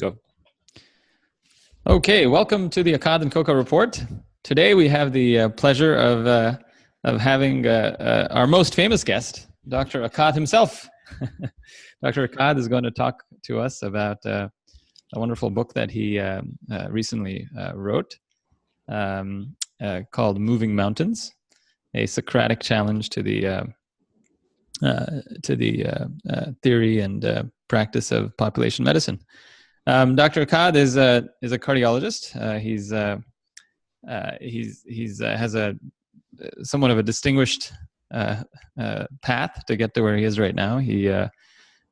Go. Okay, welcome to the Akkad and Coca Report. Today we have the pleasure of having our most famous guest, Dr. Akkad himself. Dr. Akkad is going to talk to us about a wonderful book that he recently wrote called Moving Mountains, a Socratic challenge to the theory and practice of population medicine. Dr. Akkad is a cardiologist. He has a somewhat of a distinguished path to get to where he is right now. He did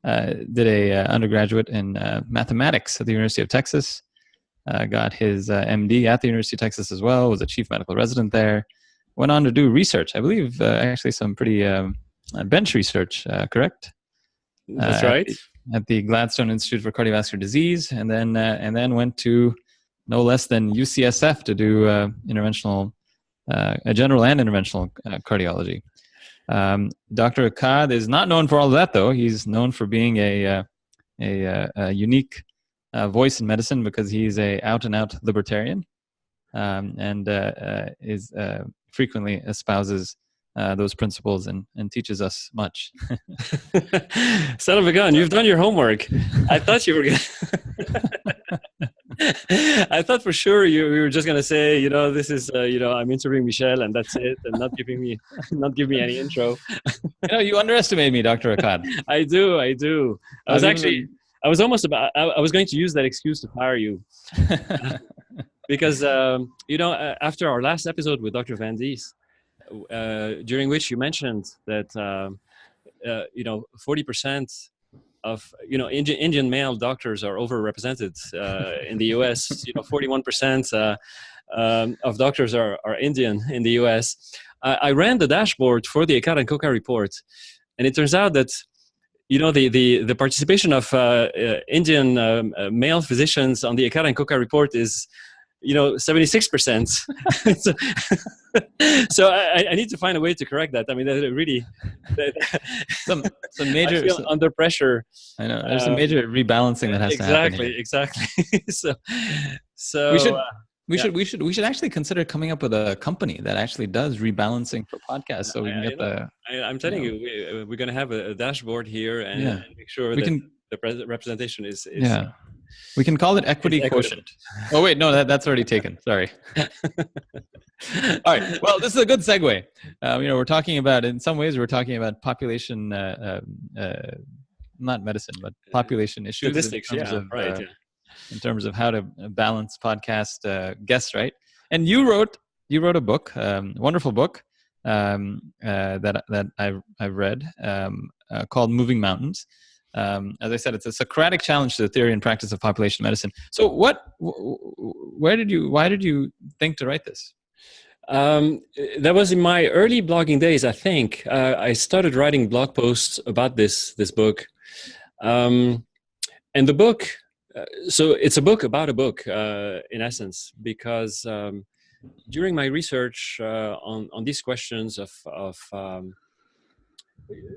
a undergraduate in mathematics at the University of Texas. Got his MD at the University of Texas as well. Was a chief medical resident there. Went on to do research. I believe actually some pretty bench research. Correct? That's right. At the Gladstone Institute for Cardiovascular Disease, and then went to no less than UCSF to do interventional, general and interventional cardiology. Dr. Akkad is not known for all of that, though. He's known for being a unique voice in medicine because he's a out-and-out libertarian, and is frequently espouses those principles and teaches us much. Son of a gun, you've done your homework. I thought you were going I thought for sure you were just going to say, this is, I'm interviewing Michel and that's it, and not give me any intro. You underestimate me, Dr. Akkad. I do. I was going to use that excuse to fire you. Because, after our last episode with Dr. Van Dies, during which you mentioned that 40% of Indian male doctors are overrepresented in the U.S. 41% of doctors are Indian in the U.S. I ran the dashboard for the Akkad and Coca report, and it turns out that the participation of Indian male physicians on the Akkad and Coca report is 76%. so I need to find a way to correct that. I mean, that really some major I feel under pressure. I know there's some major rebalancing that has to happen here. Exactly. so we should actually consider coming up with a company that actually does rebalancing for podcasts, so we can get I'm telling you, we're going to have a dashboard here and make sure the representation is. Yeah. We can call it equity quotient. Oh, wait, no, that's already taken. Sorry. All right. Well, this is a good segue. We're talking about, in some ways, we're talking about population, not medicine, but population issues. Statistics, in terms of how to balance podcast guests, right? And you wrote a book, wonderful book that I've read called Moving Mountains. As I said, it's a Socratic challenge to the theory and practice of population medicine. So why did you think to write this? That was in my early blogging days, I think. I started writing blog posts about this book. And the book, so it's a book about a book, in essence, because during my research on these questions of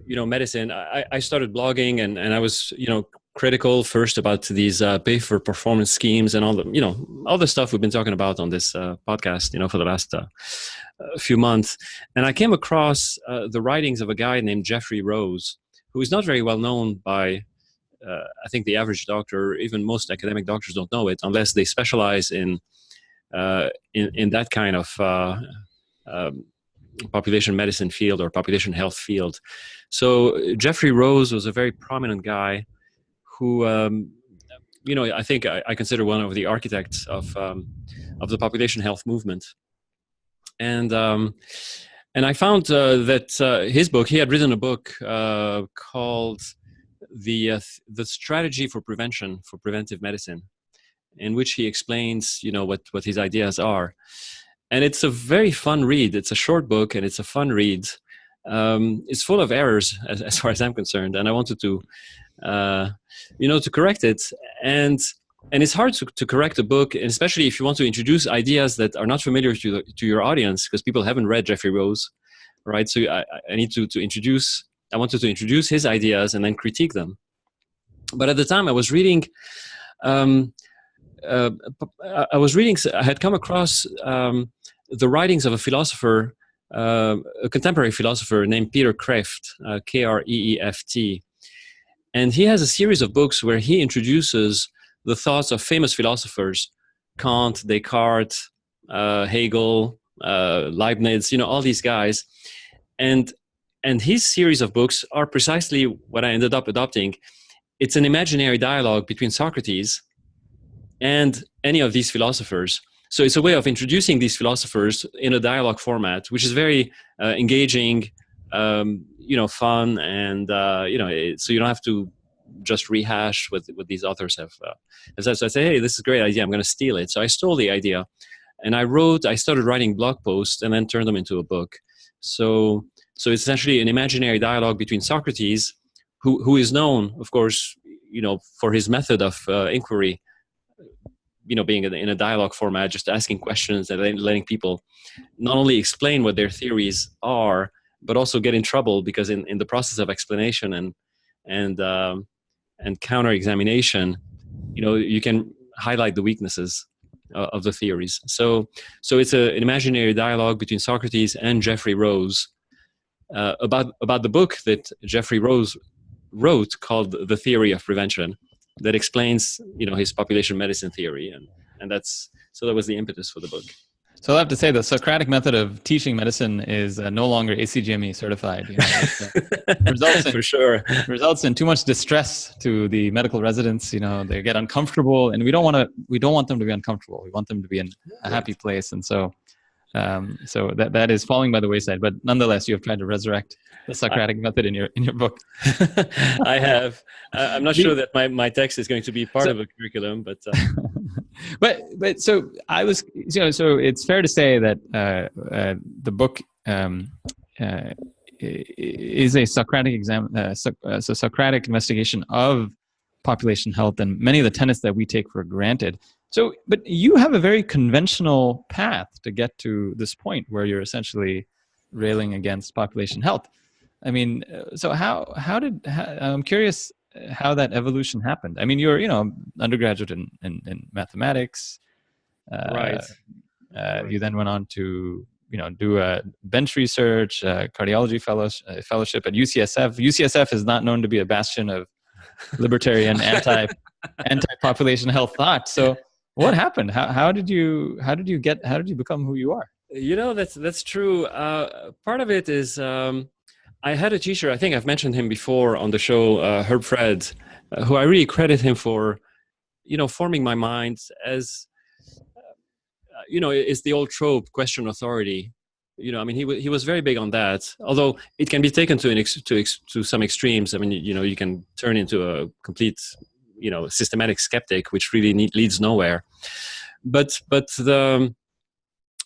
medicine, I started blogging and I was, critical first about these pay for performance schemes and all the stuff we've been talking about on this podcast, for the last few months. And I came across the writings of a guy named Jeffrey Rose, who is not very well known by, I think, the average doctor. Even most academic doctors don't know it unless they specialize in that kind of population medicine field or population health field. So Jeffrey Rose was a very prominent guy who, I think I consider one of the architects of the population health movement. And I found that his book, he had written a book called the Strategy for Prevention, for Preventive Medicine, in which he explains, what his ideas are. And it's a very fun read. It's a short book and it's a fun read. It's full of errors as far as I'm concerned. And I wanted to, to correct it. And it's hard to correct a book, and especially if you want to introduce ideas that are not familiar to your audience, because people haven't read Jeffrey Rose, right? So I wanted to introduce his ideas and then critique them. But at the time I was reading um, I was reading. I had come across the writings of a philosopher, a contemporary philosopher named Peter Kreeft, Kreeft, and he has a series of books where he introduces the thoughts of famous philosophers, Kant, Descartes, Hegel, Leibniz, all these guys, and his series of books are precisely what I ended up adopting. It's an imaginary dialogue between Socrates and any of these philosophers. So it's a way of introducing these philosophers in a dialogue format, which is very engaging, fun, and so you don't have to just rehash what these authors have. So I say, hey, this is a great idea. I'm going to steal it. So I stole the idea, and I started writing blog posts, and then turned them into a book. So it's essentially an imaginary dialogue between Socrates, who is known, of course, for his method of inquiry, being in a dialogue format, just asking questions and letting people not only explain what their theories are, but also get in trouble because in the process of explanation and counter examination, you can highlight the weaknesses of the theories. So it's an imaginary dialogue between Socrates and Jeffrey Rose about the book that Jeffrey Rose wrote called The Theory of Prevention, that explains his population medicine theory, and that was the impetus for the book. So I'll have to say the Socratic method of teaching medicine is no longer ACGME certified. Results in too much distress to the medical residents. They get uncomfortable, and we don't want them to be uncomfortable. We want them to be in a happy place, and so that is falling by the wayside. But nonetheless, you have tried to resurrect the Socratic method in your book. I have. I'm not sure that my text is going to be part of a curriculum, but. But so I was, so it's fair to say that the book is a Socratic Socratic investigation of population health and many of the tenets that we take for granted. So, but you have a very conventional path to get to this point where you're essentially railing against population health. I mean, so I'm curious how that evolution happened. I mean, you're, undergraduate in mathematics. Right. You then went on to, do a bench research, cardiology fellowship at UCSF. UCSF is not known to be a bastion of libertarian anti-population health thought. So what happened? How did you become who you are? That's true. Part of it is, I had a teacher, I think I've mentioned him before on the show, Herb Fred, who I really credit him for, forming my mind as, it's the old trope, question authority. I mean, he was very big on that, although it can be taken to some extremes. I mean, you can turn into a complete, systematic skeptic, which really leads nowhere. But the,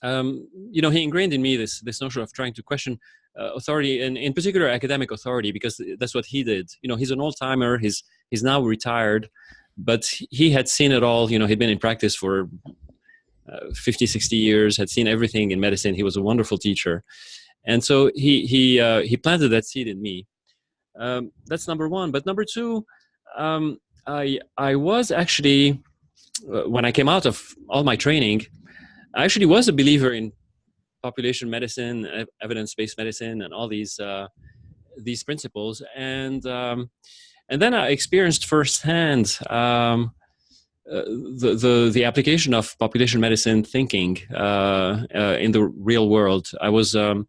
he ingrained in me this notion of trying to question authority, and in particular academic authority, because that's what he did. He's an old timer. He's now retired, but he had seen it all. He'd been in practice for 50, 60 years, had seen everything in medicine. He was a wonderful teacher, and so he planted that seed in me. That's number one. But number two, I was actually, when I came out of all my training, I actually was a believer in population medicine, evidence-based medicine, and all these principles. And then I experienced firsthand the application of population medicine thinking in the real world. I was my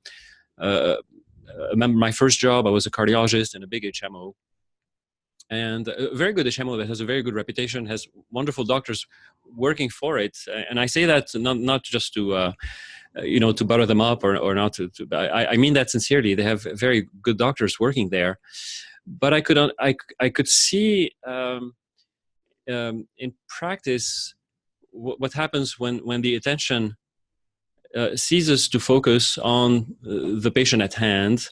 first job, I was a cardiologist in a big HMO. And a very good HMO that has a very good reputation, has wonderful doctors working for it. And I say that not just to, to butter them up or not to I mean that sincerely. They have very good doctors working there. But I could see in practice what happens when the attention ceases to focus on the patient at hand,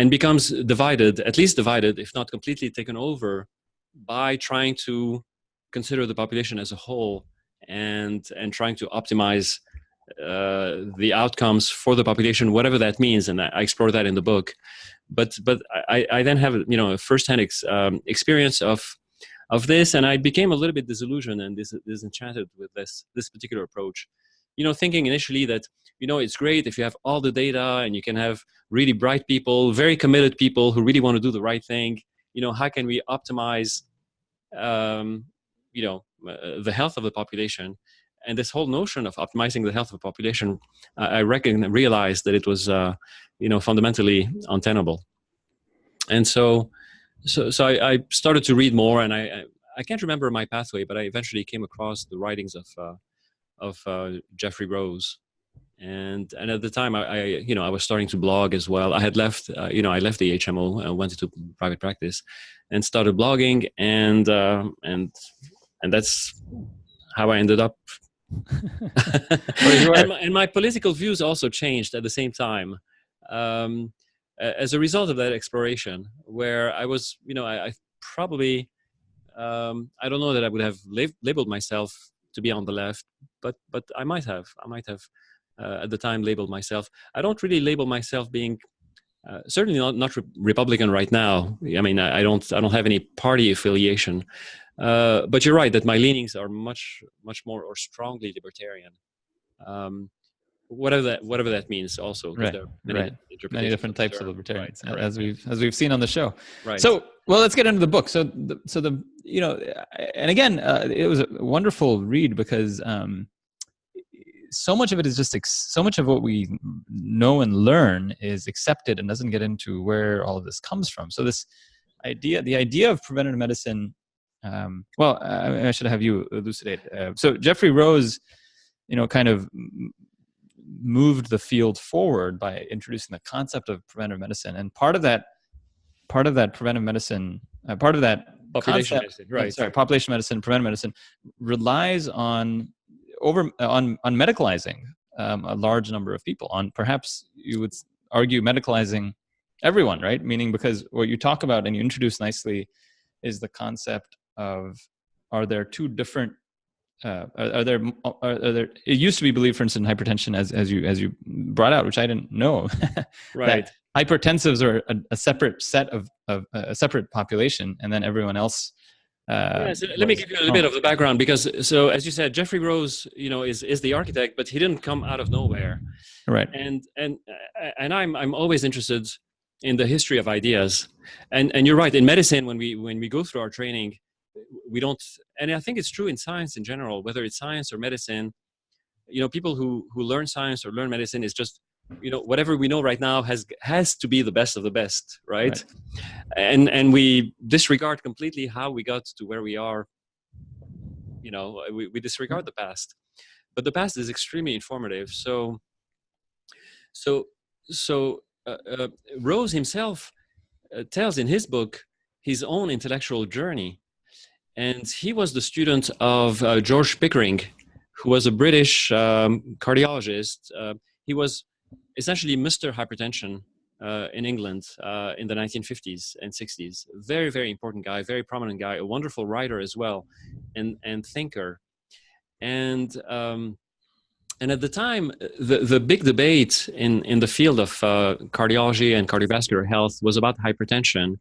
and becomes divided, at least divided, if not completely taken over, by trying to consider the population as a whole and trying to optimize the outcomes for the population, whatever that means. And I explore that in the book. But I then have a firsthand experience of of this, and I became a little bit disillusioned and disenchanted with this particular approach. Thinking initially that it's great if you have all the data and you can have really bright people, very committed people who really want to do the right thing. How can we optimize the health of the population? And this whole notion of optimizing the health of the population, I realized that it was fundamentally untenable. And so I started to read more, and I can't remember my pathway, but I eventually came across the writings of Jeffrey Rose, and at the time I was starting to blog as well. I had left I left the HMO and went into private practice, and started blogging, and that's how I ended up. and my political views also changed at the same time. As a result of that exploration, where I was, I probably, I don't know that I would have labeled myself to be on the left, but I might have at the time labeled myself. I don't really label myself being certainly not Republican right now. I mean, I don't have any party affiliation, but you're right that my leanings are much more or strongly libertarian. Whatever that means, also, right, there are many different types of libertarians, right, as we've seen on the show. Right. So, well, let's get into the book. So the and again, it was a wonderful read because so much of it is just so much of what we know and learn is accepted and doesn't get into where all of this comes from. So the idea of preventative medicine. Well, I should have you elucidate. So Jeffrey Rose, kind of moved the field forward by introducing the concept of preventive medicine, and part of that preventive medicine, part of that population medicine, right? Sorry, population medicine, preventive medicine relies on medicalizing a large number of people. On, perhaps you would argue, medicalizing everyone, right? Meaning, because what you talk about and you introduce nicely is the concept of, are there two different are there it used to be believed, for instance, in hypertension, as you brought out, which I didn't know, right, that hypertensives are a separate set of a separate population, and then everyone else. So let me give you a little bit of the background, because, so as you said, Jeffrey Rose, is the architect, but he didn't come out of nowhere, right? And I'm always interested in the history of ideas, and you're right. In medicine, when we go through our training, we don't, and I think it's true in science in general, whether it's science or medicine, people who learn science or learn medicine is just, whatever we know right now has to be the best of the best, right? And we disregard completely how we got to where we are. We disregard the past, but the past is extremely informative. So Rose himself tells in his book his own intellectual journey. And he was the student of George Pickering, who was a British cardiologist. He was essentially Mr. Hypertension in England in the 1950s and 60s. Very, very important guy, very prominent guy, a wonderful writer as well, and thinker. And at the time, the big debate in the field of cardiology and cardiovascular health was about hypertension.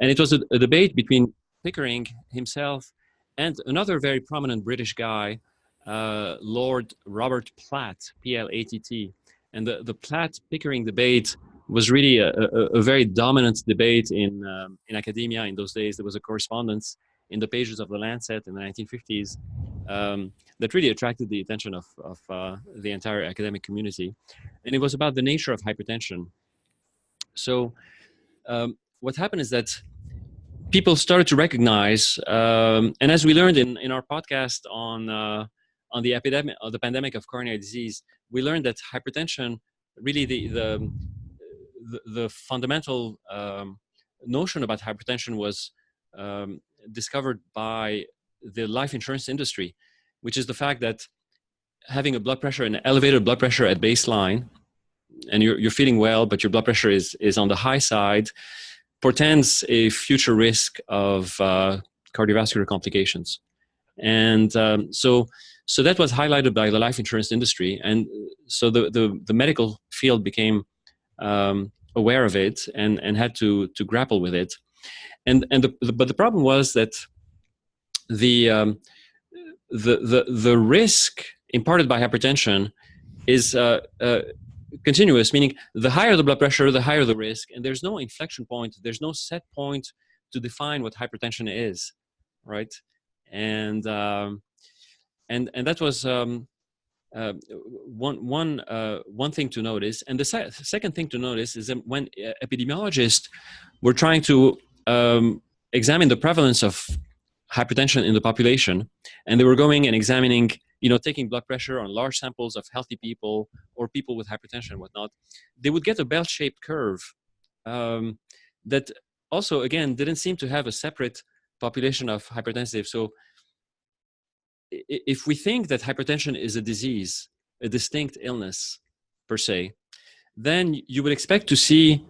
And it was a debate between Pickering himself and another very prominent British guy, Lord Robert Platt, P-L-A-T-T. And the Platt-Pickering debate was really a very dominant debate in academia in those days. There was a correspondence in the pages of the Lancet in the 1950s that really attracted the attention of the entire academic community. And it was about the nature of hypertension. So what happened is that people started to recognize, and as we learned in our podcast on the epidemic, the pandemic of coronary disease, we learned that hypertension, really the fundamental notion about hypertension was discovered by the life insurance industry, which is the fact that having a blood pressure, an elevated blood pressure at baseline, and you're feeling well, but your blood pressure is on the high side, portends a future risk of cardiovascular complications. And so that was highlighted by the life insurance industry. And so the medical field became aware of it and had to grapple with it. But the problem was that the risk imparted by hypertension is continuous, meaning the higher the blood pressure, the higher the risk, and there's no inflection point, there's no set point to define what hypertension is, right? And that was one thing to notice. And the second thing to notice is that when epidemiologists were trying to examine the prevalence of hypertension in the population, and they were going and examining, taking blood pressure on large samples of healthy people or people with hypertension and whatnot, they would get a bell-shaped curve that also, again, didn't seem to have a separate population of hypertensive. So if we think that hypertension is a disease, a distinct illness per se, then you would expect to see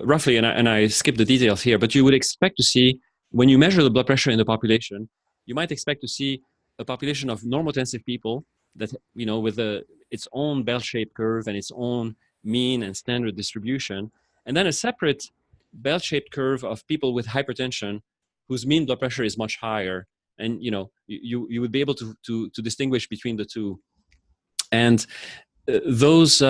roughly, and I skipped the details here, but you would expect to see, when you measure the blood pressure in the population, you might expect to see a population of normotensive people that, with its own bell-shaped curve and its own mean and standard distribution, and then a separate bell-shaped curve of people with hypertension whose mean blood pressure is much higher. And you would be able to distinguish between the two. And those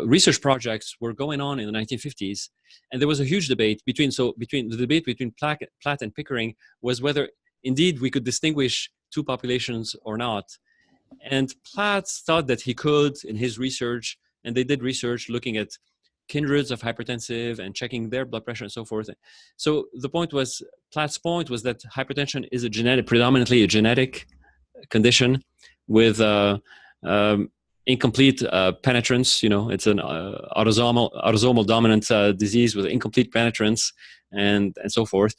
research projects were going on in the 1950s, and there was a huge debate between Platt and Pickering was whether indeed we could distinguish two populations or not. And Platt thought that he could in his research, and they did research looking at kindreds of hypertensive and checking their blood pressure and so forth. So Platt's point was that hypertension is predominantly a genetic condition with incomplete penetrance. It's an autosomal dominant disease with incomplete penetrance and so forth.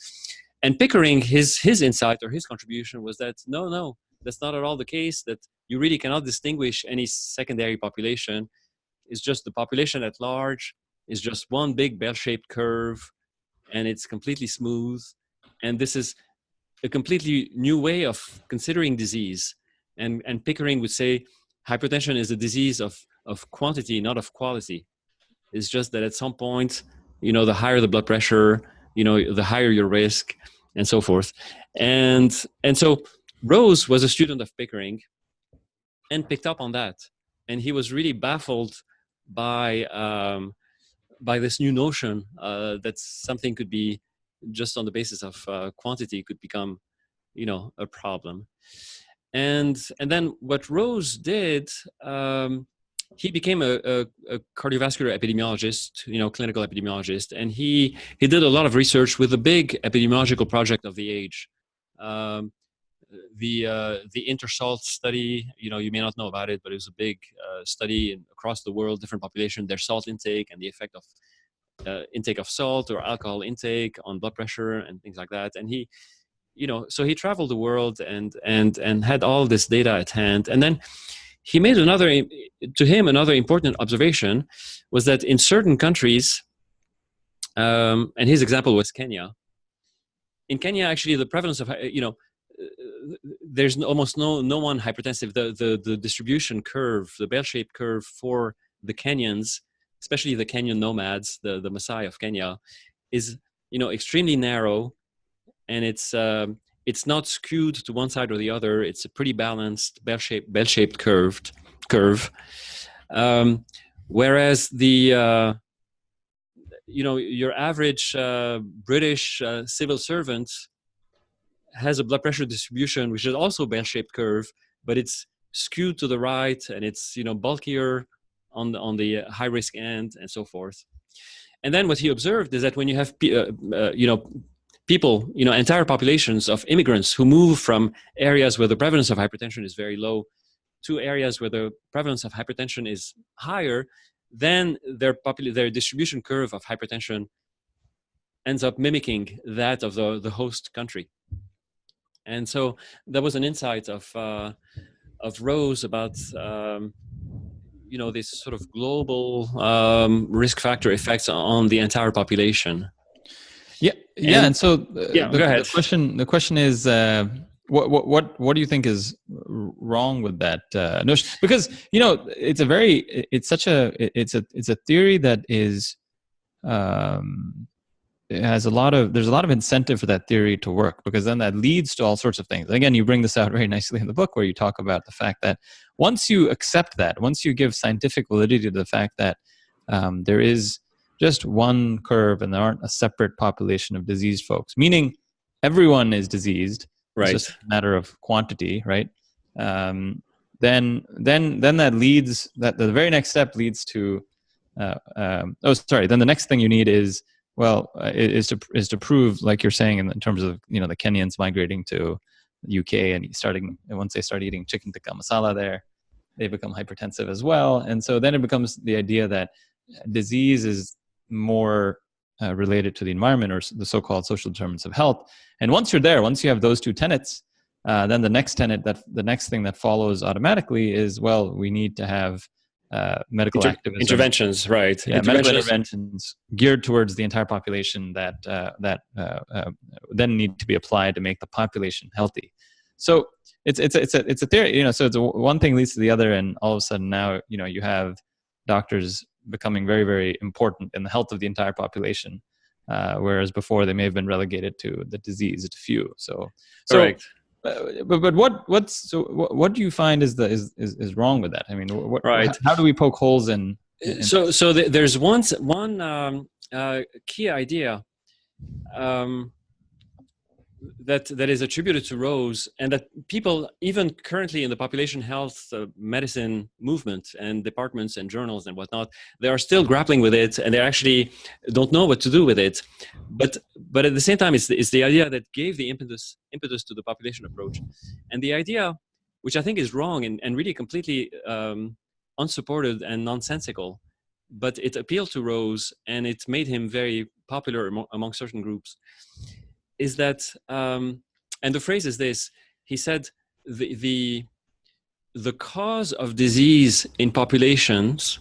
And Pickering, his insight or his contribution was that no, that's not at all the case, that you really cannot distinguish any secondary population. It's just the population at large is just one big bell-shaped curve, and it's completely smooth. And this is a completely new way of considering disease. And Pickering would say hypertension is a disease of quantity, not of quality. It's just that at some point, the higher the blood pressure, the higher your risk, and so forth. And so Rose was a student of Pickering and picked up on that. And he was really baffled by this new notion that something could be just on the basis of quantity could become, a problem. And then what Rose did, he became a cardiovascular epidemiologist, clinical epidemiologist, and he did a lot of research with the big epidemiological project of the age. The InterSalt study, you may not know about it, but it was a big study across the world, different population, their salt intake and the effect of intake of salt or alcohol intake on blood pressure and things like that. And he, so he traveled the world and had all this data at hand. And then he made another important observation was that in certain countries, and his example was Kenya. In Kenya, actually, the prevalence of, there's almost no one hypertensive. The distribution curve, the bell-shaped curve for the Kenyans, especially the Kenyan nomads, the Maasai of Kenya, is extremely narrow, and it's not skewed to one side or the other. It's a pretty balanced bell-shaped curve. Whereas the your average British civil servant has a blood pressure distribution which is also bell-shaped curve, but it's skewed to the right, and it's bulkier on the high risk end and so forth. And then what he observed is that when you have people, entire populations of immigrants who move from areas where the prevalence of hypertension is very low to areas where the prevalence of hypertension is higher, then their distribution curve of hypertension ends up mimicking that of the host country. And so that was an insight of Rose about this sort of global risk factor effects on the entire population. And so go ahead. The question is, what do you think is wrong with that notion? Because it's a theory that is there's a lot of incentive for that theory to work, because then that leads to all sorts of things. Again, you bring this out very nicely in the book, where you talk about the fact that once you accept that, once you give scientific validity to the fact that there is just one curve and there aren't a separate population of diseased folks, meaning everyone is diseased. Right. It's just a matter of quantity, right? Then that leads, that the very next step leads to then the next thing you need is to prove, like you're saying, in terms of the Kenyans migrating to the UK and once they start eating chicken tikka masala there, they become hypertensive as well. And so then it becomes the idea that disease is more related to the environment, or the so-called social determinants of health. And once you're there, once you have those two tenets, then the next thing that follows automatically is, well, we need to have medical activism, interventions, right? Yeah, medical interventions geared towards the entire population that then need to be applied to make the population healthy. So it's a theory, so one thing leads to the other, and all of a sudden now you have doctors becoming very, very important in the health of the entire population, whereas before they may have been relegated to the diseased few. Correct. But what do you find is wrong with that? I mean, right. How do we poke holes in so there's one key idea that is attributed to Rose, and that people, even currently in the population health medicine movement and departments and journals and whatnot, they are still grappling with it, and they actually don't know what to do with it. But at the same time, it's the idea that gave the impetus to the population approach, and the idea, which I think is wrong and really completely unsupported and nonsensical, but it appealed to Rose and it made him very popular among certain groups, is that, and the phrase is this: he said, the cause of disease in populations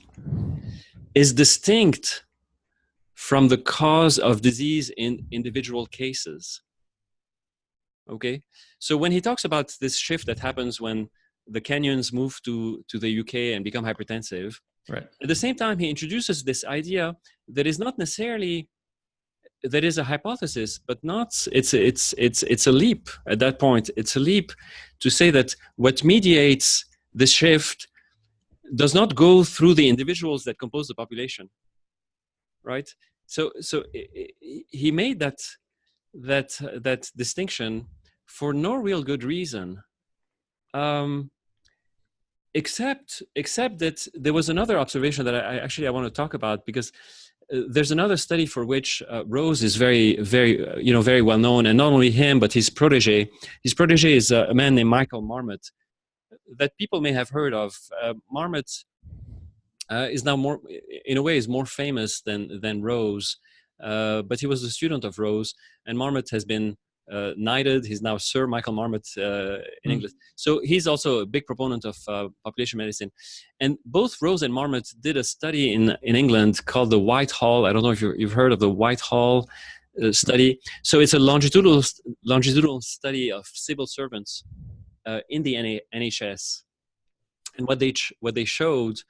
is distinct from the cause of disease in individual cases. Okay, so when he talks about this shift that happens when the Kenyans move to the UK and become hypertensive, right, at the same time he introduces this idea that is not necessarily, that is a hypothesis, but not, it's a leap at that point. It's a leap to say that what mediates the shift does not go through the individuals that compose the population, right? So he made that distinction for no real good reason, except that there was another observation that I want to talk about, because there's another study for which Rose is very, very, very well known, and not only him, but his protege. His protege is a man named Michael Marmot, that people may have heard of. Marmot is now more, in a way, is more famous than Rose, but he was a student of Rose, and Marmot has been knighted. He's now Sir Michael Marmot in English. So he's also a big proponent of population medicine. And both Rose and Marmot did a study in England called the Whitehall. I don't know if you've heard of the Whitehall study. So it's a longitudinal study of civil servants in the NHS. And what they showed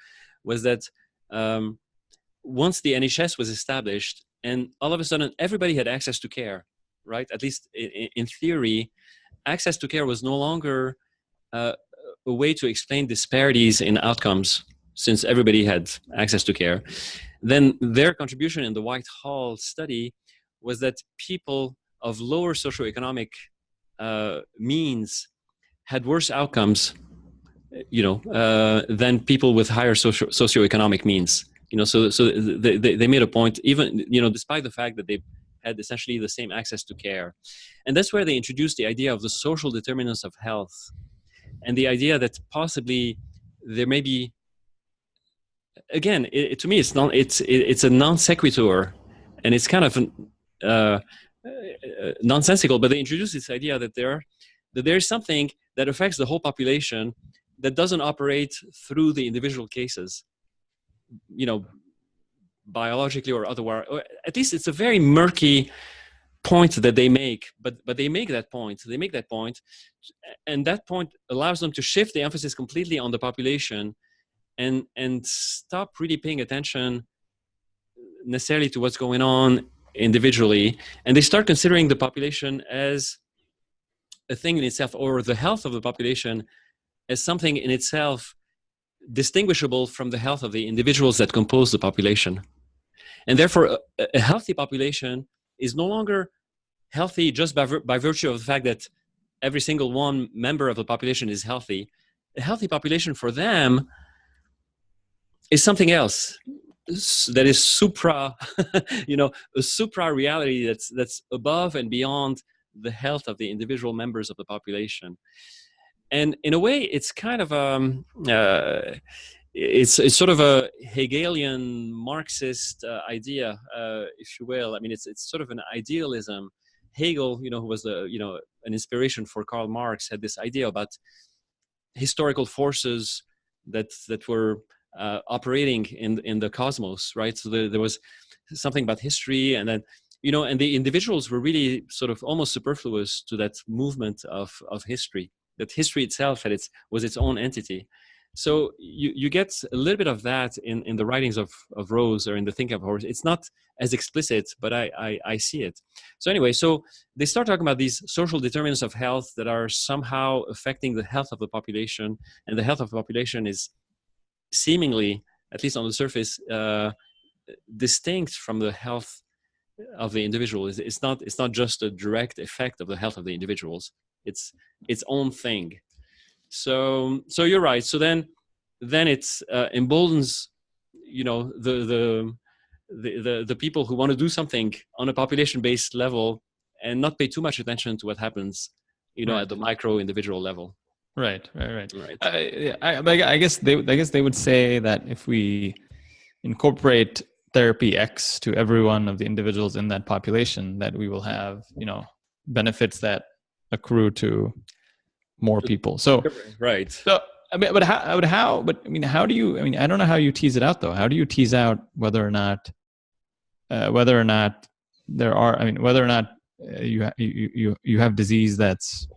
was that once the NHS was established, and all of a sudden everybody had access to care, right? At least in theory, access to care was no longer a way to explain disparities in outcomes, since everybody had access to care. Then their contribution in the Whitehall study was that people of lower socioeconomic means had worse outcomes, than people with higher socioeconomic means. So they made a point, even, despite the fact that they had essentially the same access to care. And that's where they introduced the idea of the social determinants of health, and the idea that possibly there may be, again, to me, it's a non sequitur, and it's kind of nonsensical, but they introduced this idea that there's something that affects the whole population that doesn't operate through the individual cases, biologically or otherwise. Or at least it's a very murky point that they make, but they make that point. And that point allows them to shift the emphasis completely on the population and stop really paying attention necessarily to what's going on individually, and they start considering the population as a thing in itself, or the health of the population as something in itself distinguishable from the health of the individuals that compose the population. And therefore, a healthy population is no longer healthy just by virtue of the fact that every single one member of the population is healthy. A healthy population for them is something else that is supra, a supra reality that's above and beyond the health of the individual members of the population. And in a way, it's kind of it's sort of a Hegelian Marxist idea, if you will. I mean, it's sort of an idealism. Hegel, who was an inspiration for Karl Marx, had this idea about historical forces that were operating in the cosmos, right? So there was something about history, and then and the individuals were really sort of almost superfluous to that movement of history. That history itself was its own entity. So you get a little bit of that in the writings of Rose, or in the thinking of Horace. It's not as explicit, but I see it. So anyway, so they start talking about these social determinants of health that are somehow affecting the health of the population, and the health of the population is seemingly, at least on the surface, distinct from the health of the individual. It's not just a direct effect of the health of the individuals. It's its own thing. So you're right. So then it emboldens, the people who want to do something on a population-based level and not pay too much attention to what happens, Right. at the micro individual level. Right. I guess they would say that if we incorporate therapy X to every one of the individuals in that population, that we will have benefits that accrue to more people. So right. So I mean, how do you? I mean, I don't know how you tease it out though. How do you tease out whether or not there are? I mean, whether or not you have disease that's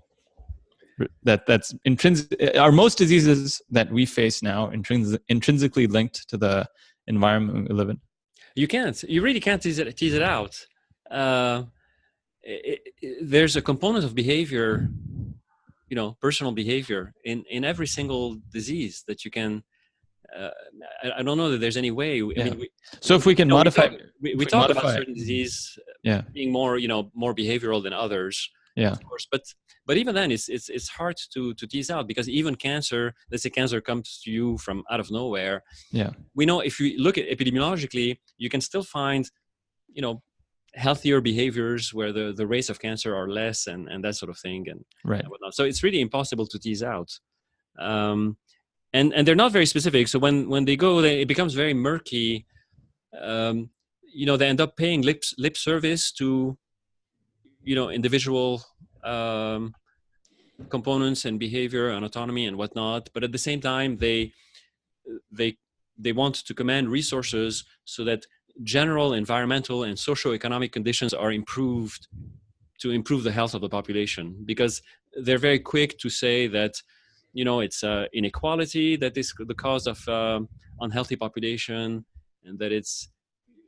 intrinsic. Are most diseases that we face now intrinsically linked to the environment we live in? You really can't tease it out. There's a component of behavior, personal behavior in every single disease that you can. I don't know that there's any way. I mean, so if we can modify, we talk about certain disease being more, more behavioral than others. Yeah, of course, but even then, it's hard to tease out, because even cancer, let's say cancer comes to you from out of nowhere. Yeah, we know if you look at epidemiologically, you can still find, healthier behaviors where the rates of cancer are less, and that sort of thing, and whatnot. So it's really impossible to tease out, and they're not very specific. So when they go, it becomes very murky. They end up paying lip service to individual components and behavior and autonomy and whatnot, but at the same time they want to command resources so that general environmental and socio-economic conditions are improved to improve the health of the population, because they're very quick to say that it's inequality that is the cause of unhealthy population, and that it's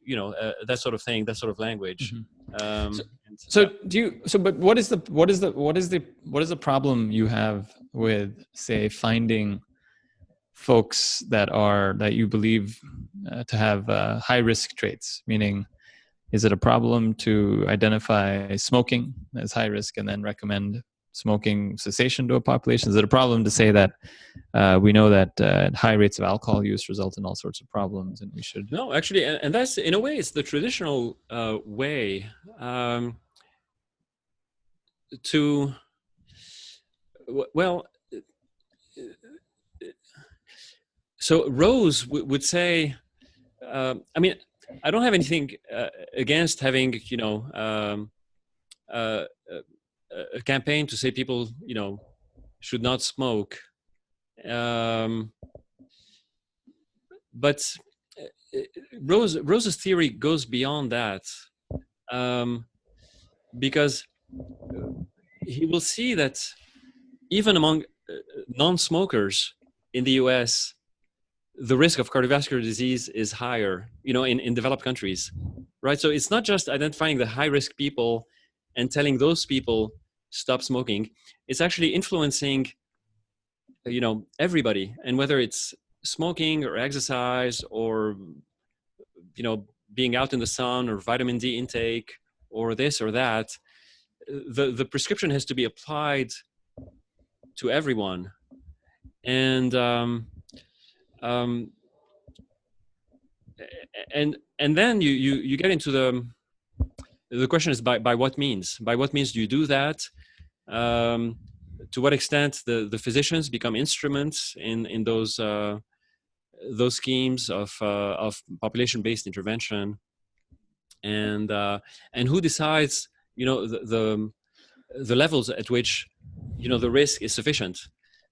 that sort of thing, that sort of language. But what is the problem you have with, say, finding folks that you believe to have high risk traits? Meaning, is it a problem to identify smoking as high risk and then recommend smoking cessation to a population? Is it a problem to say that we know that high rates of alcohol use result in all sorts of problems, and we should? No, actually, and that's, in a way, it's the traditional way to, well, so Rose would say, I mean, I don't have anything against having, a campaign to say people, should not smoke. But Rose's theory goes beyond that, because he will see that even among non-smokers in the US, the risk of cardiovascular disease is higher, in developed countries, right? So it's not just identifying the high risk people and telling those people stop smoking. It's actually influencing, everybody, and whether it's smoking or exercise or, being out in the sun or vitamin D intake or this or that, the prescription has to be applied to everyone. And um, and then you get into the question is by what means? By what means do you do that? To what extent the physicians become instruments in those schemes of population-based intervention, and who decides the levels at which the risk is sufficient.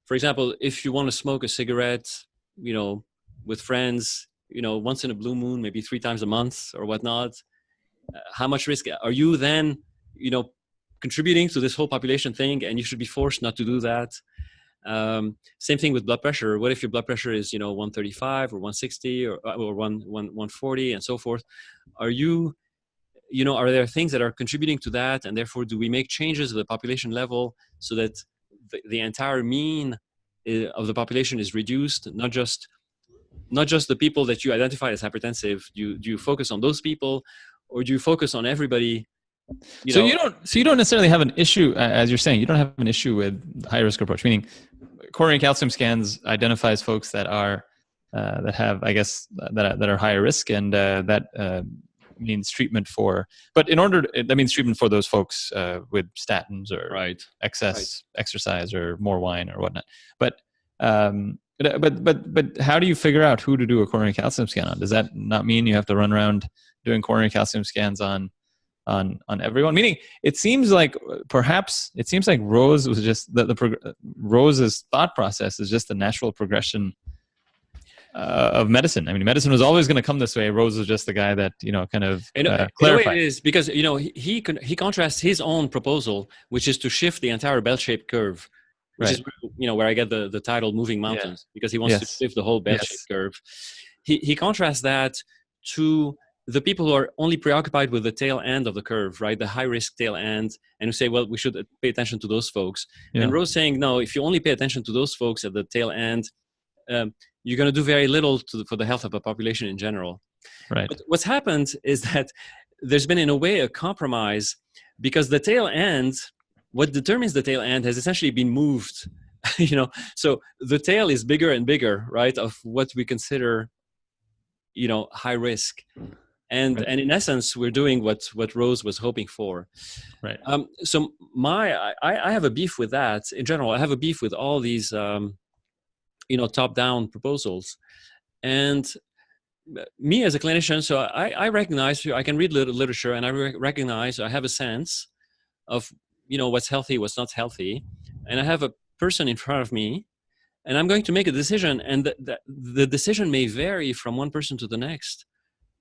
For example, if you want to smoke a cigarette, with friends, once in a blue moon, maybe 3 times a month or whatnot, how much risk are you then, contributing to this whole population thing, and you should be forced not to do that. Same thing with blood pressure. What if your blood pressure is 135 or 160 or 140 and so forth? Are you are there things that are contributing to that, and therefore do we make changes at the population level so that the entire mean of the population is reduced, not just the people that you identify as hypertensive? Do you focus on those people, or do you focus on everybody? You don't necessarily have an issue, as you're saying, you don't have an issue with high risk approach, meaning coronary calcium scans identifies folks that are that have, I guess, that are higher risk, and that means treatment for. But that means treatment for those folks with statins or excess exercise or more wine or whatnot. But how do you figure out who to do a coronary calcium scan on? Does that not mean you have to run around doing coronary calcium scans on everyone? Meaning, it seems like Rose was just Rose's thought process is just the natural progression of medicine. I mean, medicine was always going to come this way. Rose was just the guy that kind of clarified. It is because he contrasts his own proposal, which is to shift the entire bell-shaped curve, which is where I get the title "Moving Mountains," because he wants to shift the whole bell-shaped curve. He contrasts that to the people who are only preoccupied with the tail end of the curve, right? The high-risk tail end, and who say, well, we should pay attention to those folks. Yeah. And Rose saying, no, if you only pay attention to those folks at the tail end, you're going to do very little for the health of the population in general. Right. But what's happened is that there's been, in a way, a compromise, because the tail end, what determines the tail end has essentially been moved. So the tail is bigger and bigger, right, of what we consider, high risk. And in essence, we're doing what Rose was hoping for. Right. So I have a beef with that. In general, I have a beef with all these top-down proposals. And me as a clinician, so I recognize, I can read literature, and I recognize, I have a sense of what's healthy, what's not healthy, and I have a person in front of me, and I'm going to make a decision, and the decision may vary from one person to the next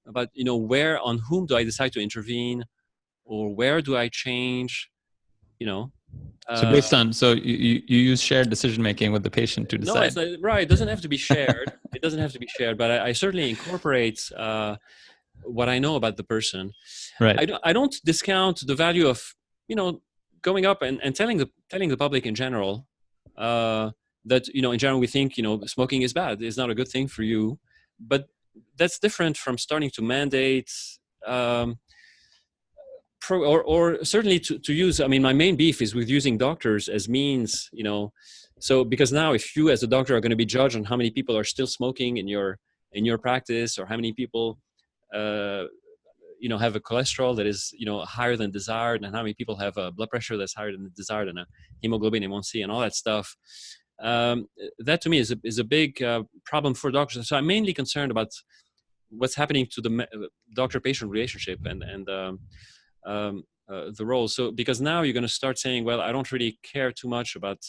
about where, on whom do I decide to intervene, or where do I change, So based on, you use shared decision making with the patient to decide. No, it's not, right. It doesn't have to be shared. It doesn't have to be shared, but I certainly incorporate what I know about the person. Right. I don't discount the value of going up and telling the public in general that in general we think smoking is bad. It's not a good thing for you, but that's different from starting to mandate. Or certainly to use, I mean, my main beef is with using doctors as means, so because now if you as a doctor are going to be judged on how many people are still smoking in your practice, or how many people, have a cholesterol that is, higher than desired, and how many people have a blood pressure that's higher than desired, and a hemoglobin A1C and all that stuff, that to me is a big problem for doctors. So I'm mainly concerned about what's happening to the doctor-patient relationship and the role. So because now you're going to start saying, well, I don't really care too much about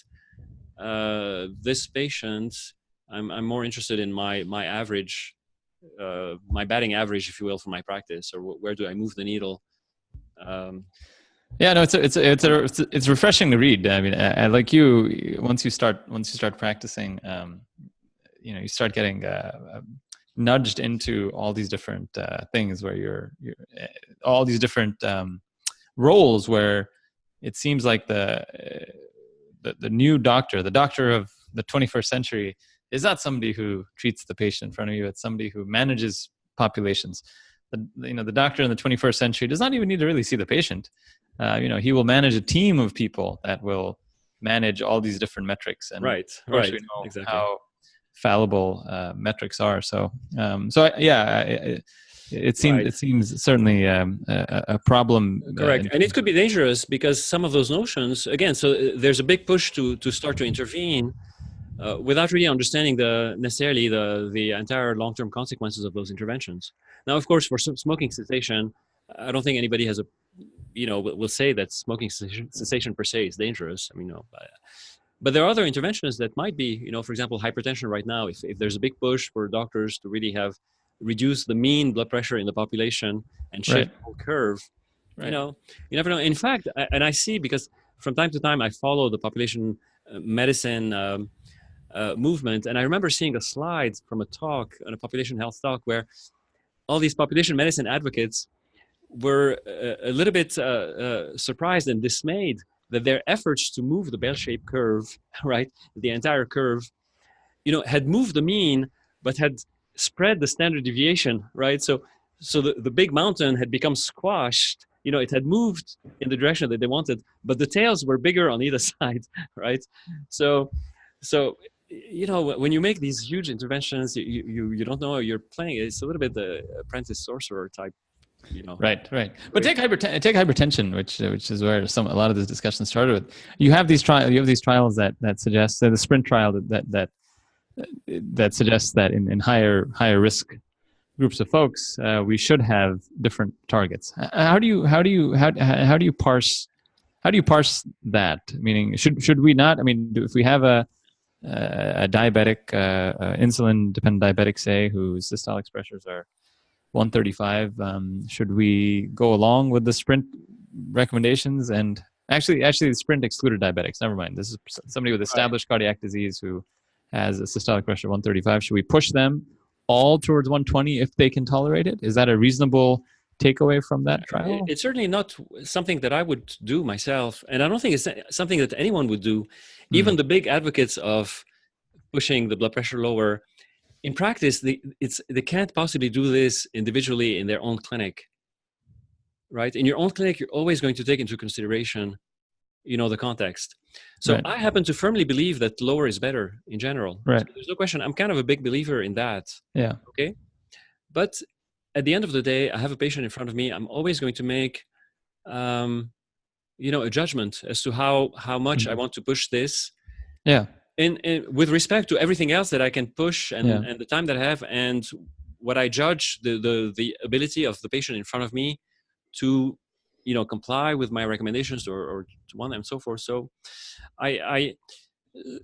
this patient. I'm more interested in my average, my batting average, if you will, for my practice, or where do I move the needle. Yeah, no, it's refreshing to read. I mean, I like you. Once you start practicing, you start getting nudged into all these different things where you're all these different roles where it seems like the new doctor, the doctor of the 21st century, is not somebody who treats the patient in front of you. It's somebody who manages populations. The doctor in the 21st century does not even need to really see the patient. He will manage a team of people that will manage all these different metrics. And right, of course, right, we know exactly. how fallible metrics are. It seems Right. it seems certainly a problem. Correct, and it could be dangerous because some of those notions, again, so there's a big push to start to intervene without really understanding necessarily the entire long-term consequences of those interventions. Now, of course, for smoking cessation, I don't think anybody has will say that smoking cessation per se is dangerous. I mean, no. But there are other interventions that might be, for example, hypertension right now. If there's a big push for doctors to really reduce the mean blood pressure in the population and shift the whole curve, Right. you never know. In fact, and I see, because from time to time I follow the population medicine movement, and I remember seeing a slide from a talk, on a population health talk, where all these population medicine advocates were a little bit surprised and dismayed that their efforts to move the bell-shaped curve, right, the entire curve, had moved the mean, but had spread the standard deviation, right? So the big mountain had become squashed. It had moved in the direction that they wanted, but the tails were bigger on either side, right? So when you make these huge interventions, you don't know you're playing. It's a little bit the apprentice sorcerer type. Right. But take hypertension, which is where a lot of this discussion started with. You have these trials that suggest, the sprint trial that suggests that in higher risk groups of folks, we should have different targets. How do you parse that? Meaning, should we not? I mean, if we have a diabetic, insulin dependent diabetic, say, whose systolic pressures are 135, should we go along with the sprint recommendations? And actually the sprint excluded diabetics. Never mind. This is somebody with established cardiac disease who has a systolic pressure of 135. Should we push them all towards 120 if they can tolerate it? Is that a reasonable takeaway from that trial? It's certainly not something that I would do myself, and I don't think it's something that anyone would do. Even the big advocates of pushing the blood pressure lower, in practice, they can't possibly do this individually in their own clinic, right? In your own clinic, you're always going to take into consideration, the context. So I happen to firmly believe that lower is better in general. Right. So there's no question. I'm kind of a big believer in that. Yeah. Okay. But at the end of the day, I have a patient in front of me. I'm always going to make, a judgment as to how much I want to push this. Yeah. And with respect to everything else that I can push and the time that I have, and what I judge the ability of the patient in front of me to, comply with my recommendations or to want and so forth. So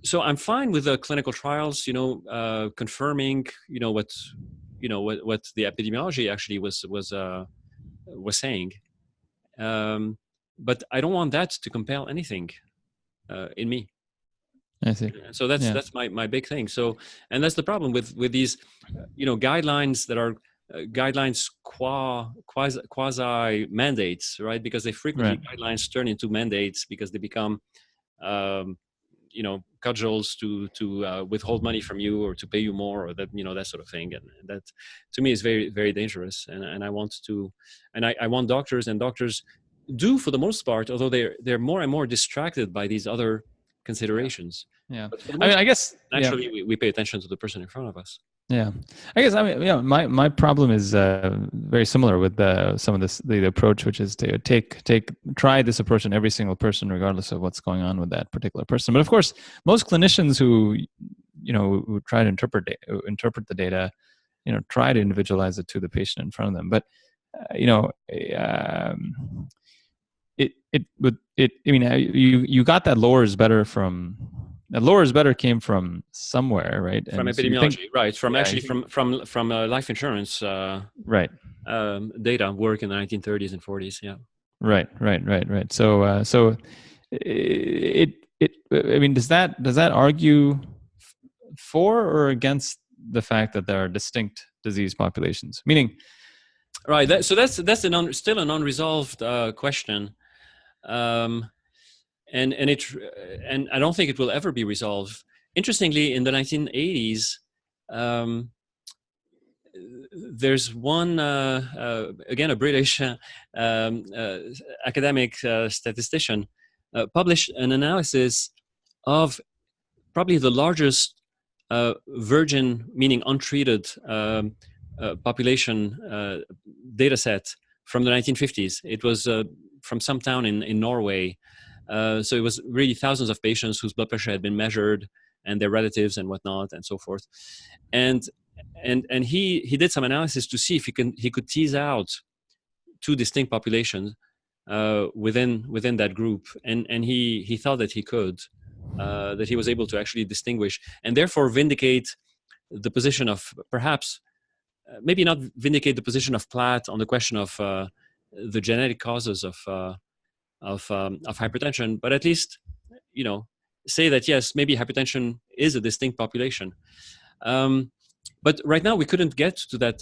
so I'm fine with the clinical trials, confirming, what the epidemiology actually was saying. But I don't want that to compel anything in me. I see. So that's my big thing. So, and that's the problem with these, guidelines that are guidelines quasi mandates, right? Because they frequently guidelines turn into mandates because they become, cudgels to withhold money from you or to pay you more, or that that sort of thing. And that to me is very, very dangerous. And I want I want doctors do, for the most part, although they're more and more distracted by these other considerations. Yeah. I guess naturally we pay attention to the person in front of us. Yeah. I guess, my problem is very similar with some of the approach, which is to try this approach on every single person, regardless of what's going on with that particular person. But of course, most clinicians who try to interpret the data, try to individualize it to the patient in front of them. But, you got that lower is better came from somewhere, right? From and epidemiology, right? From life insurance, right? Data work in the 1930s and 40s, yeah. Right. So does that argue for or against the fact that there are distinct disease populations? Meaning, right. So that's still an unresolved question, and I don't think it will ever be resolved. Interestingly, in the 1980s. There's one, again, a British academic statistician published an analysis of probably the largest virgin, meaning untreated population data set from the 1950s. It was from some town in Norway. So it was really thousands of patients whose blood pressure had been measured and their relatives and whatnot and so forth. And he did some analysis to see if he could tease out two distinct populations within that group, and he thought that he could, that he was able to actually distinguish and therefore vindicate the position of, perhaps maybe not vindicate the position of Platt on the question of the genetic causes of hypertension, but at least say that yes, maybe hypertension is a distinct population. But right now we couldn't get to that.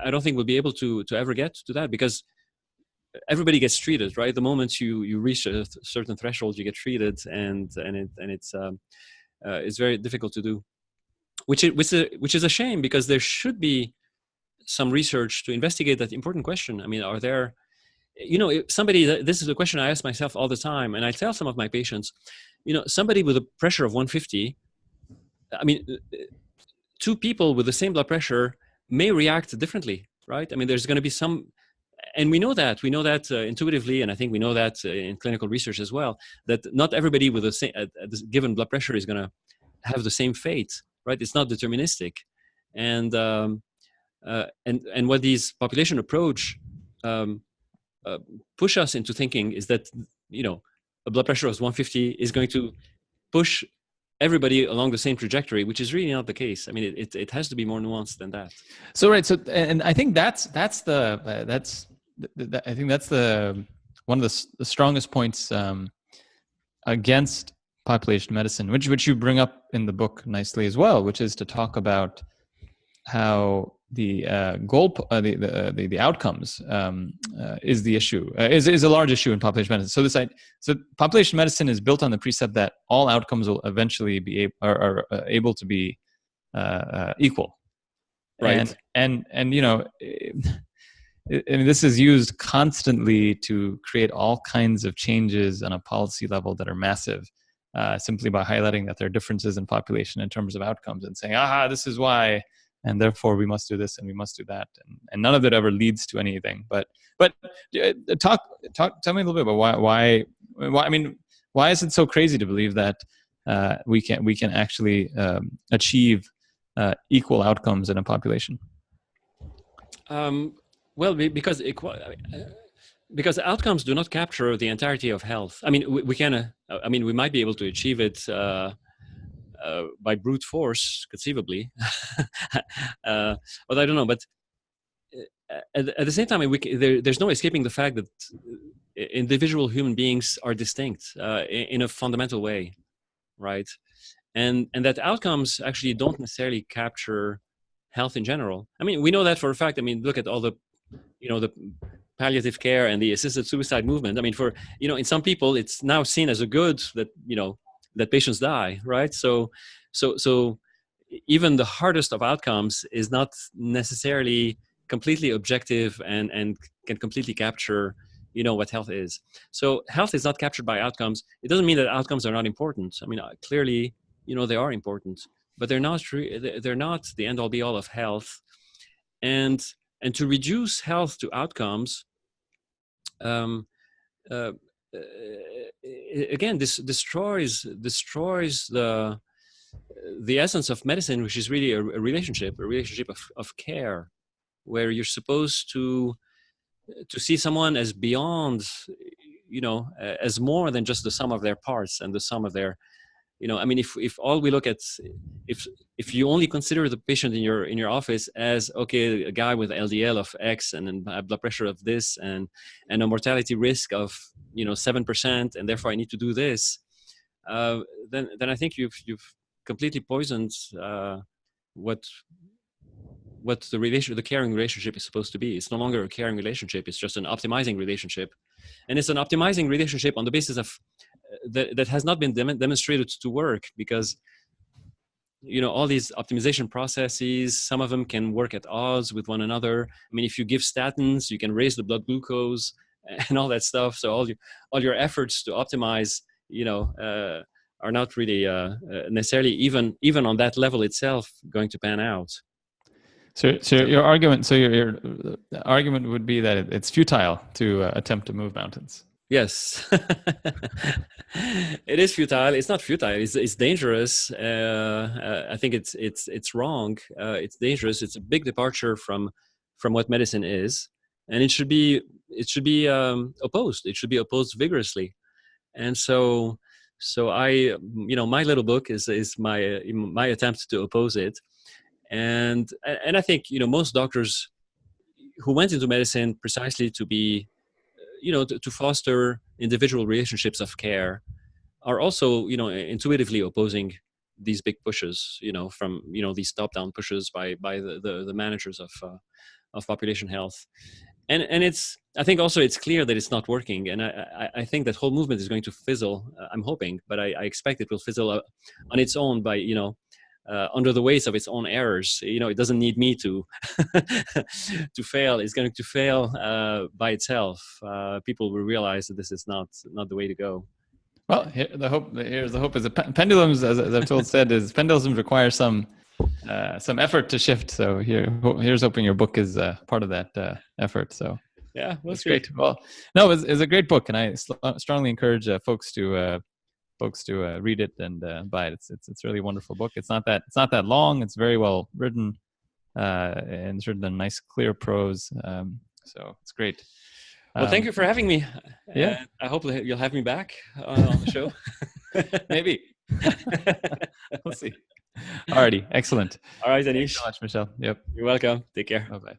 I don't think we'll be able to ever get to that, because everybody gets treated, right? The moment you reach a certain threshold, you get treated, and it's very difficult to do, which is a shame, because there should be some research to investigate that important question. I mean, are there, this is a question I ask myself all the time, and I tell some of my patients, somebody with a pressure of 150, I mean, two people with the same blood pressure may react differently, right? I mean, there's going to be some, and we know that intuitively, and I think we know that in clinical research as well, that not everybody with the same given blood pressure is going to have the same fate, right? It's not deterministic, and what these population approach push us into thinking is that a blood pressure of 150 is going to push everybody along the same trajectory, which is really not the case. I mean, it has to be more nuanced than that. So right. So, and I think that's one of the strongest points against population medicine, which you bring up in the book nicely as well, which is to talk about how the the outcomes is the issue, is a large issue in population medicine. So population medicine is built on the precept that all outcomes will eventually be are able to be equal, right? And this is used constantly to create all kinds of changes on a policy level that are massive, simply by highlighting that there are differences in population in terms of outcomes and saying, this is why, and therefore we must do this and we must do that, and none of it ever leads to anything. But tell me a little bit about why I mean, why is it so crazy to believe that we can actually achieve equal outcomes in a population? Well, because outcomes do not capture the entirety of health. I mean, we can. We might be able to achieve it by brute force, conceivably, but I don't know. But at the same time, there's no escaping the fact that individual human beings are distinct in a fundamental way, right? And that outcomes actually don't necessarily capture health in general. I mean, we know that for a fact. I mean, look at all the palliative care and the assisted suicide movement. I mean, in some people, it's now seen as a good that that patients die, right? So even the hardest of outcomes is not necessarily completely objective and can completely capture what health is. So health is not captured by outcomes. It doesn't mean that outcomes are not important. I mean, clearly, they are important, but they're not the end all be all of health. And to reduce health to outcomes, again, this destroys the essence of medicine, which is really a relationship of care, where you're supposed to see someone as beyond, as more than just the sum of their parts and the sum of their, I mean, if all we look at, if you only consider the patient in your office as, okay, a guy with LDL of X and a blood pressure of this and a mortality risk of 7%, and therefore I need to do this, then I think you've completely poisoned the caring relationship is supposed to be. It's no longer a caring relationship. It's just an optimizing relationship, and it's an optimizing relationship on the basis of that has not been demonstrated to work, because all these optimization processes, some of them can work at odds with one another. I mean, if you give statins, you can raise the blood glucose and all that stuff. So all your efforts to optimize, are not really necessarily even on that level itself going to pan out. So your argument, your argument would be that it's futile to attempt to move mountains. Yes, it is futile. It's not futile. It's dangerous. I think it's wrong. It's dangerous. It's a big departure from what medicine is, and it should be opposed. It should be opposed vigorously. And so I, my little book is my attempt to oppose it. And I think most doctors who went into medicine precisely to be to foster individual relationships of care are also intuitively opposing these big pushes from these top-down pushes by the managers of population health. And I think also it's clear that it's not working, and I think that whole movement is going to fizzle. I'm hoping, but I expect it will fizzle on its own by under the weight of its own errors. It doesn't need me to to fail. It's going to fail by itself. People will realize that this is not the way to go. Well, here's the hope is that pendulums, as I've told said, is pendulums require some effort to shift. So here's hoping your book is part of that effort. So yeah, that's great. Well, no, it's a great book, and I strongly encourage folks to read it and buy it. It's a really wonderful book. It's not that long. It's very well written, and it's written in nice, clear prose. So it's great. Well, thank you for having me. Yeah, I hope you'll have me back on the show. Maybe. We'll see. Alrighty, excellent. All right, Anish. Thanks so much, Michel. Yep. You're welcome. Take care. Bye-bye.